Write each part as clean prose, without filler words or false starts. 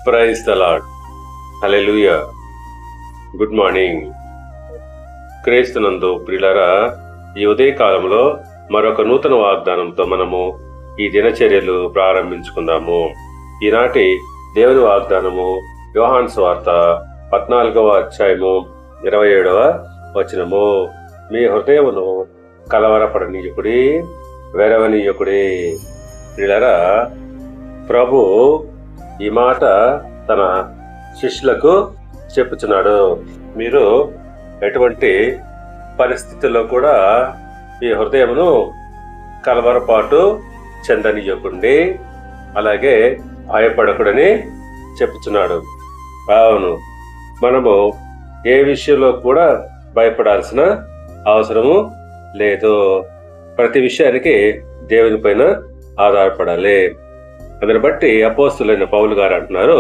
Praise the lord. Hallelujah. Good morning. క్రీస్తునందు ప్రియులారా, ఈ ఉదయ కాలంలో మరొక నూతన వాగ్దానంతో మనము ఈ దినచర్యలు ప్రారంభించుకుందాము. ఈనాటి దేవుని వాగ్దానము యోహాను సువార్త 14వ అధ్యాయము 27వ వచనము. మీ హృదయమును కలవరపడనీయకుడి, వెరవనీయకుడి. ప్రియులారా, ప్రభు ఈ మాట తన శిష్యులకు చెప్పుచున్నాడు. మీరు ఎటువంటి పరిస్థితుల్లో కూడా ఈ హృదయమును కలవరపాటు చెందనీయకుండి, అలాగే భయపడకుడని చెప్పుచున్నాడు. అవును, మనము ఏ విషయంలో కూడా భయపడాల్సిన అవసరము లేదు. ప్రతి విషయానికి దేవుని పైన ఆధారపడాలి. అందుని బట్టి అపోస్తులైన పౌలు గారు అంటున్నారు,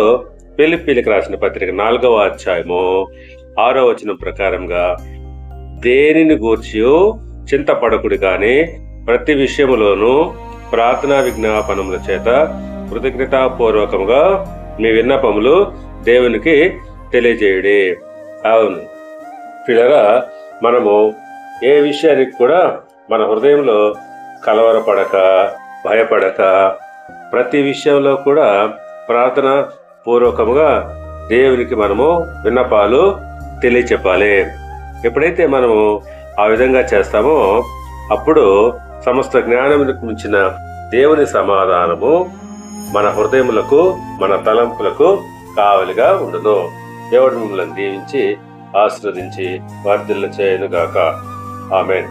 ఫిలిప్పీలకు రాసిన పత్రిక 4వ అధ్యాయము 6వ వచనం ప్రకారంగా, దేనిని గూర్చి చింతపడకుడి గాని ప్రతి విషయములోనూ ప్రార్థనా విజ్ఞాపనముల చేత కృతజ్ఞతాపూర్వకంగా మీ విన్నపములు దేవునికి తెలియజేయుడి. అవును పిల్లరా, మనము ఏ విషయానికి కూడా మన హృదయంలో కలవరపడక, భయపడక, ప్రతి విషయంలో కూడా ప్రార్థన పూర్వకముగా దేవునికి మనము విన్నపాలు తెలియచెప్పాలి. ఎప్పుడైతే మనము ఆ విధంగా చేస్తామో అప్పుడు సమస్త జ్ఞానములకు మించిన దేవుని సమాధానము మన హృదయములకు, మన తలంపులకు కావలిగా ఉండును. దేవుడు మిమ్మల్ని దీవించి ఆశీర్వదించి వర్ధిల్ల చేయనుగాక. ఆమేన్.